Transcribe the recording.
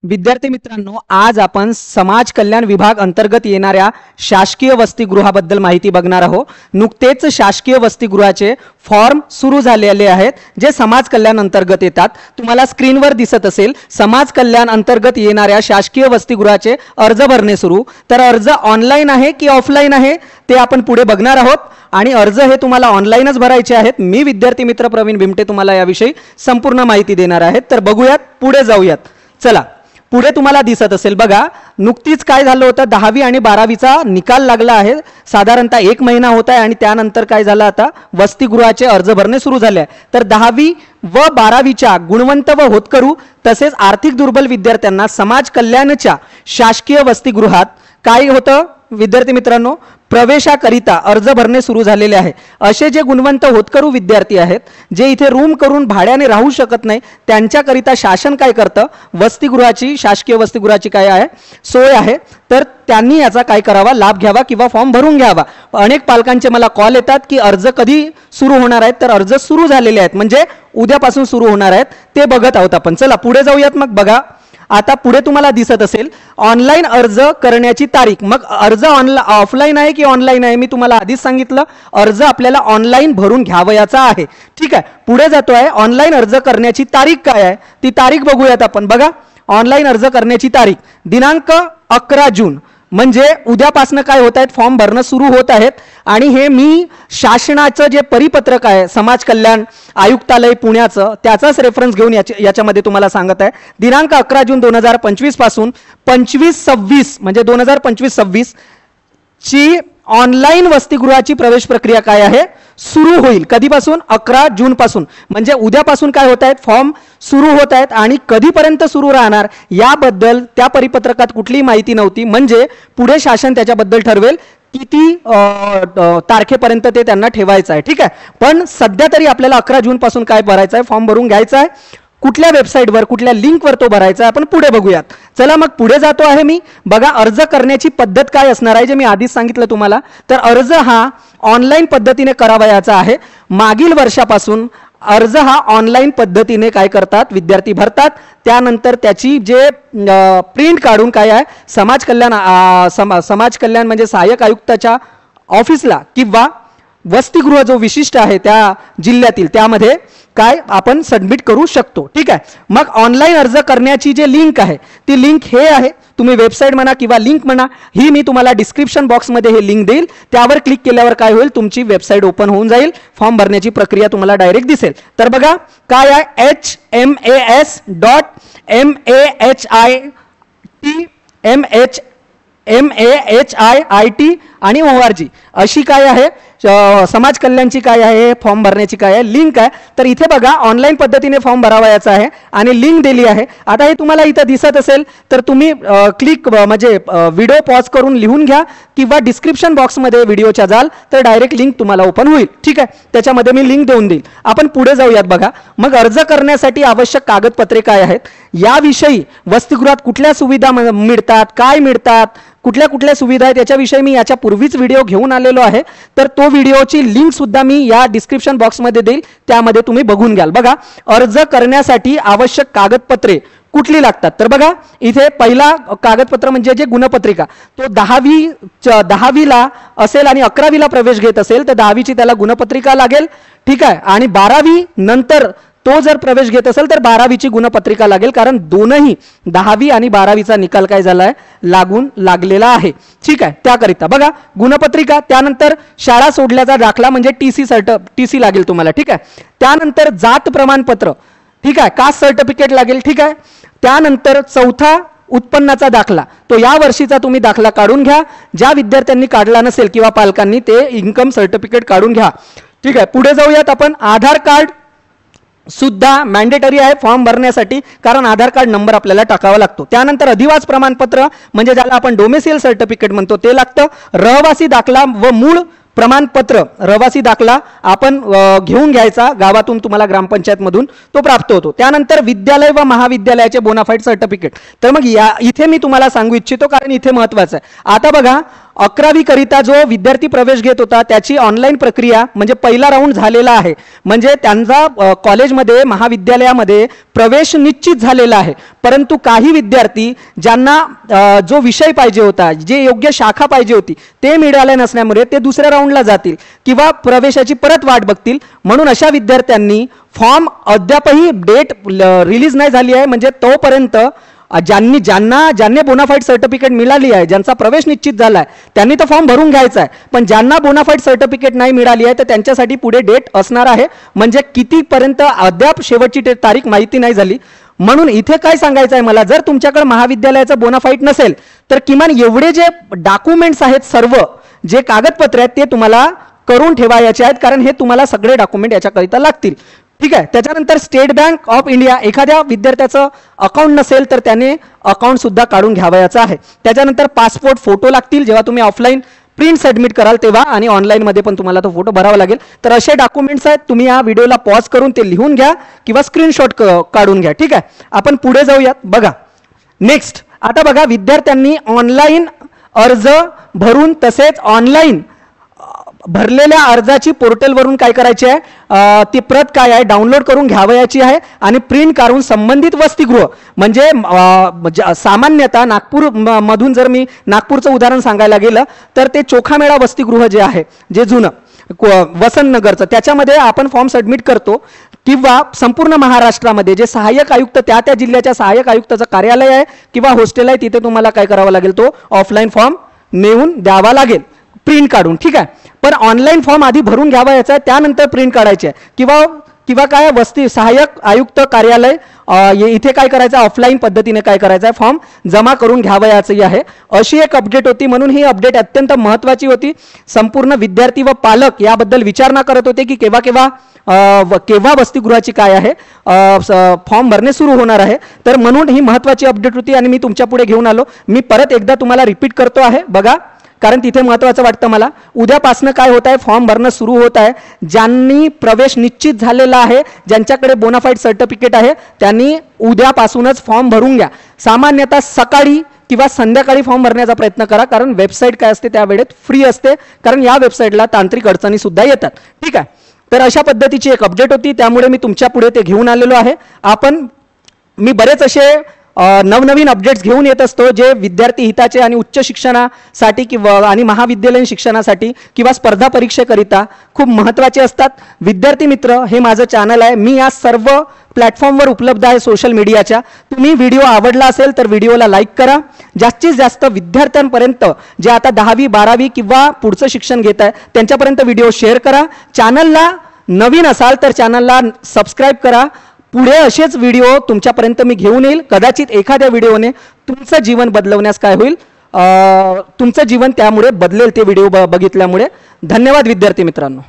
विद्यार्थी मित्रांनो, आज आपण समाज कल्याण विभाग अंतर्गत येणाऱ्या शासकीय वसतिगृहाबद्दल माहिती बघणार आहोत। नुकतेच शासकीय वसतिगृहाचे फॉर्म सुरू झालेले आहेत जे समाज कल्याण अंतर्गत येतात। तुम्हाला स्क्रीनवर दिसत असेल समाज कल्याण अंतर्गत येणाऱ्या शासकीय वसतिगृहाचे अर्ज भरणे सुरू। तर अर्ज ऑनलाईन आहे की ऑफलाईन आहे ते आपण पुढे बघणार आहोत आणि अर्ज हे तुम्हाला ऑनलाईनच भरायचे आहेत। मी विद्यार्थी मित्र प्रवीण भिमटे तुम्हाला याविषयी संपूर्ण माहिती देणार आहेत। तर बघूयात, पुढे जाऊयात। चला, पुढे तुम्हाला दिसत असेल बघा, नुकतीच काय झालं होतं, 10वी आणि 12वीचा निकाल लागला आहे। साधारणतः 1 महिना होत आहे आणि त्यानंतर काय झालं, आता वसतिगृहाचे अर्ज भरणे सुरू झाले आहे। तर 10वी व 12वीच्या गुणवंत व होतकरू तसेच आर्थिक दुर्बल विद्यार्थ्यांना समाज कल्याणच्या शासकीय वसतिगृहात काय होतं विद्यार्थी मित्रांनो, प्रवेशाकरिता अर्ज भरणे सुरू झालेले आहे। असे जे गुणवंत होतकरू विद्यार्थी आहेत जे इथे रूम करून भाड्याने राहू शकत नाही त्यांच्याकरिता शासन काय करतं, वसतिगृहाची शासकीय वसतिगृहाची काय आहे सोय आहे। तर त्यांनी याचा काय करावा, लाभ घ्यावा किंवा फॉर्म भरून घ्यावा। अनेक पालकांचे मला कॉल येतात की अर्ज कधी सुरू होणार आहेत, तर अर्ज सुरू झालेले आहेत, म्हणजे उद्यापासून सुरू होणार आहेत, ते बघत आहोत आपण। चला पुढे जाऊयात। मग बघा, आता पुढे तुम्हाला दिसत असेल ऑनलाईन अर्ज करण्याची तारीख। मग अर्ज ऑफलाईन आहे की ऑनलाईन आहे, मी तुम्हाला आधीच सांगितलं अर्ज आपल्याला ऑनलाईन भरून घ्यावयाचा आहे। ठीक आहे, पुढे जातोय। ऑनलाईन अर्ज करण्याची तारीख काय आहे ती तारीख बघूयात आपण। बघा, ऑनलाईन अर्ज करण्याची तारीख दिनांक 11 जून, म्हणजे उद्यापासून काय होत आहेत, फॉर्म भरणं सुरू होत आहेत। आणि हे मी शासनाचं जे परिपत्रक आहे समाज कल्याण आयुक्तालय पुण्याचं त्याचाच रेफरन्स घेऊन याच्यामध्ये तुम्हाला सांगत आहे। दिनांक 11 जून 2025 पासून 25-26 म्हणजे 2025-26 ची ऑनलाईन वसतिगृहाची प्रवेश प्रक्रिया काय आहे सुरू होईल। कधीपासून, 11 जून पासून, म्हणजे उद्यापासून काय होत आहेत, फॉर्म सुरू होत आहेत। आणि कधीपर्यंत सुरू राहणार याबद्दल त्या परिपत्रकात कुठलीही माहिती नव्हती, म्हणजे पुढे शासन त्याच्याबद्दल ठरवेल किती तारखेपर्यंत ते त्यांना ठेवायचं आहे। ठीक आहे, पण सध्या तरी आपल्याला 11 जून पासून काय भरायचं आहे, फॉर्म भरून घ्यायचा आहे। कुठल्या वेबसाईटवर, कुठल्या लिंकवर तो भरायचा आहे आपण पुढे बघूयात। चला मग पुढे जातो आहे मी। बघा, अर्ज करण्याची पद्धत काय असणार आहे जे मी आधीच सांगितलं तुम्हाला। तर अर्ज हा ऑनलाईन पद्धतीने करावयाचा आहे। मागील वर्षापासून अर्ज हा ऑनलाईन पद्धतीने काय करतात विद्यार्थी भरतात। त्यानंतर त्याची जे प्रिंट काढून काय आहे समाज कल्याण म्हणजे सहाय्यक आयुक्ताच्या ऑफिसला किंवा वसतिगृह जो विशिष्ट आहे त्या जिल्ह्यातील त्यामध्ये काय आपण सबमिट करू शकतो। ठीक आहे, मग ऑनलाईन अर्ज करण्याची जे लिंक आहे ती लिंक हे आहे, तुम्ही वेबसाईट म्हणा किंवा लिंक म्हणा, ही मी तुम्हाला डिस्क्रिप्शन बॉक्समध्ये हे लिंक देईल। त्यावर क्लिक केल्यावर काय होईल, तुमची वेबसाईट ओपन होऊन जाईल, फॉर्म भरण्याची प्रक्रिया तुम्हाला डायरेक्ट दिसेल। तर बघा काय आहे, hmas.mahit आणि org अशी काय आहे समाज कल्याणची काय आहे फॉर्म भरण्याची काय आहे लिंक आहे। तर इथे बघा ऑनलाईन पद्धतीने फॉर्म भरावयाचा आहे आणि लिंक दिली आहे। आता हे तुम्हाला इथे दिसत असेल तर तुम्ही क्लिक म्हणजे व्हिडिओ पॉज करून लिहून घ्या किंवा डिस्क्रिप्शन बॉक्समध्ये व्हिडिओच्या जाल तर डायरेक्ट लिंक तुम्हाला ओपन होईल। ठीक आहे, त्याच्यामध्ये मी लिंक देऊन देईल। आपण पुढे जाऊयात। बघा, मग अर्ज करण्यासाठी आवश्यक कागदपत्रे काय आहेत, याविषयी वसतिगृहात कुठल्या सुविधा मिळतात, काय मिळतात, कुठल्या कुठल्या सुविधा आहेत याच्याविषयी मी याच्या पूर्वीच व्हिडिओ घेऊन आलेलो आहे। तर तो व्हिडिओची लिंक सुद्धा मी या डिस्क्रिप्शन बॉक्समध्ये देईल, त्यामध्ये तुम्ही बघून घ्याल। बघा, अर्ज करण्यासाठी आवश्यक कागदपत्रे कुठली लागतात, तर बघा इथे पहिला कागदपत्र म्हणजे जे गुणपत्रिका, तो 10वीला असेल आणि 11वीला प्रवेश घेत असेल तर 10वीची त्याला गुणपत्रिका लागेल। ठीक आहे, आणि 12वी नंतर तो जर प्रवेश घेत असेल तर 12वीची गुणपत्रिका लागेल, कारण दोनही 10वी आणि 12वीचा निकाल काय झालाय लागलेला आहे। ठीक आहे, त्याकरिता बघा गुणपत्रिका, त्यानंतर शाळा सोडल्याचा दाखला म्हणजे टीसी लागेल तुम्हाला। ठीक आहे, त्यानंतर जात प्रमाणपत्र, ठीक आहे, कास्ट सर्टिफिकेट लागेल। ठीक आहे, त्यानंतर चौथा उत्पन्नाचा दाखला, तो या वर्षीचा तुम्ही दाखला काढून घ्या। ज्या विद्यार्थ्यांनी काढला नसेल किंवा पालकांनी ते इन्कम सर्टिफिकेट काढून घ्या। ठीक आहे, पुढे जाऊयात आपण। आधार कार्ड सुद्धा मॅन्डेटरी आहे फॉर्म भरण्यासाठी, कारण आधार कार्ड नंबर आपल्याला टाकावा लागतो। त्यानंतर अधिवास प्रमाणपत्र म्हणजे ज्याला आपण डोमेसियल सर्टिफिकेट म्हणतो ते लागतं। रहिवासी दाखला व मूळ प्रमाणपत्र, रहिवासी दाखला आपण घेऊन घ्यायचा गावातून, तुम्हाला ग्रामपंचायत मधून तो प्राप्त होतो। त्यानंतर विद्यालय व महाविद्यालयाचे बोनाफाईड सर्टिफिकेट। तर मग इथे मी तुम्हाला सांगू इच्छितो कारण इथे महत्त्वाचं आहे। आता बघा, 11वी करिता जो विद्यार्थी प्रवेश घेत होता त्याची ऑनलाईन प्रक्रिया म्हणजे पहिला राऊंड झालेला आहे, म्हणजे त्यांचा कॉलेजमध्ये महाविद्यालयामध्ये प्रवेश निश्चित झालेला आहे. परंतु काही विद्यार्थी ज्यांना जो विषय पाहिजे होता, जे योग्य शाखा पाहिजे होती ते मिळाले नसल्यामुळे ते दुसऱ्या राऊंडला जातील किंवा प्रवेशाची परत वाट बघतील. म्हणून अशा विद्यार्थ्यांनी फॉर्म अद्यापही डेट रिलीज नाही झाली आहे, म्हणजे तोपर्यंत ज्यांनी बोनाफाईड सर्टिफिकेट मिळाली आहे, ज्यांचा प्रवेश निश्चित झाला आहे त्यांनी तो फॉर्म भरून घ्यायचा आहे. पण ज्यांना बोनाफाईड सर्टिफिकेट नाही मिळाली आहे तर त्यांच्यासाठी पुढे डेट असणार आहे, म्हणजे कितीपर्यंत अद्याप शेवटची तारीख माहिती नाही झाली. म्हणून इथे काय सांगायचं आहे मला, जर तुमच्याकडे महाविद्यालयाचं बोनाफाईड नसेल तर किमान एवढे जे डॉक्युमेंट्स आहेत, सर्व जे कागदपत्र आहेत ते तुम्हाला करून ठेवायचे आहेत, कारण हे तुम्हाला सगळे डॉक्युमेंट याच्याकरिता लागतील. ठीक आहे. त्याच्यानंतर स्टेट बँक ऑफ इंडिया, एखाद्या विद्यार्थ्याचं अकाउंट नसेल तर त्याने अकाउंट सुद्धा काढून घ्यावयाचं आहे. त्याच्यानंतर पासपोर्ट फोटो लागतील जेव्हा तुम्ही ऑफलाईन प्रिंट सबमिट कराल तेव्हा, आणि ऑनलाईनमध्ये पण तुम्हाला तो फोटो भरावा लागेल. तर असे डॉक्युमेंट्स आहेत, तुम्ही या व्हिडिओला पॉज करून ते लिहून घ्या किंवा स्क्रीनशॉट काढून घ्या. ठीक आहे. आपण पुढे जाऊयात. बघा नेक्स्ट, आता बघा विद्यार्थ्यांनी ऑनलाईन अर्ज भरून तसेच ऑनलाईन भरलेल्या अर्जाची पोर्टलवरून काय करायची आहे, ती प्रत काय आहे डाउनलोड करून घ्यावयाची आहे आणि प्रिंट काढून संबंधित वसतिगृह, म्हणजे सामान्यतः नागपूर मधून जर मी नागपूरचं उदाहरण सांगायला गेलं तर ते चोखामेळा वसतिगृह जे आहे, जे जुनं वसंतनगरचं, त्याच्यामध्ये आपण फॉर्म सबमिट करतो. किंवा संपूर्ण महाराष्ट्रामध्ये जे सहाय्यक आयुक्त त्या जिल्ह्याच्या सहाय्यक आयुक्ताचं कार्यालय आहे किंवा हॉस्टेल आहे, तिथे तुम्हाला काय करावं लागेल, तो ऑफलाईन फॉर्म नेऊन द्यावा लागेल प्रिंट काढून. ठीक आहे. पण ऑनलाईन फॉर्म आधी भरून घ्यावा याचा आहे, त्यानंतर प्रिंट काढायची आहे. किंवा काय सहाय्यक आयुक्त कार्यालय इथे काय करायचं, ऑफलाईन पद्धतीने काय करायचं आहे, फॉर्म जमा करून घ्यावयाची आहे. अशी एक अपडेट होती, म्हणून ही अपडेट अत्यंत महत्त्वाची होती. संपूर्ण विद्यार्थी व पालक याबद्दल विचारणा करत होते की केव्हा वसतिगृहाची काय आहे फॉर्म भरणे सुरू होणार आहे. तर म्हणून ही महत्त्वाची अपडेट होती आणि मी तुमच्या पुढे घेऊन आलो. मी परत एकदा तुम्हाला रिपीट करतो आहे, बघा, कारण तिथे महत्त्वाचं वाटतं मला. उद्यापासून काय होत आहे, फॉर्म भरणं सुरू होत आहे. ज्यांनी प्रवेश निश्चित झालेला आहे, ज्यांच्याकडे बोनाफाईड सर्टिफिकेट आहे, त्यांनी उद्यापासूनच फॉर्म भरून घ्या. सामान्यतः सकाळी किंवा संध्याकाळी फॉर्म भरण्याचा प्रयत्न करा, कारण वेबसाईट काय असते त्या वेळेत फ्री असते, कारण या वेबसाईटला तांत्रिक अडचणी सुद्धा येतात. ठीक आहे. तर अशा पद्धतीची एक अपडेट होती, त्यामुळे मी तुमच्या पुढे ते घेऊन आलेलो आहे. मी बरेच असे नवनवीन अपडेट्स घेऊन येत असतो जे विद्यार्थी हिताचे आणि उच्च शिक्षणासाठी किंवा आणि महाविद्यालयीन शिक्षणासाठी किंवा स्पर्धा परीक्षेकरिता खूप महत्त्वाचे असतात. विद्यार्थी मित्र, हे माझं चॅनल आहे, मी या सर्व प्लॅटफॉर्मवर उपलब्ध आहे सोशल मीडियाच्या. तुम्ही व्हिडिओ आवडला असेल तर व्हिडिओला लाईक करा. जास्तीत जास्त विद्यार्थ्यांपर्यंत जे आता 10वी 12वी किंवा पुढचं शिक्षण घेत आहे त्यांच्यापर्यंत व्हिडिओ शेअर करा. चॅनलला नवीन असाल तर चॅनलला सबस्क्राईब करा. पुढे असेच व्हिडिओ तुमच्यापर्यंत मी घेऊन येईल. कदाचित एखाद्या व्हिडिओने तुमचं जीवन बदलवण्यास काय होईल, तुमचं जीवन त्यामुळे बदलेल ते व्हिडिओ बघितल्यामुळे. धन्यवाद विद्यार्थी मित्रांनो.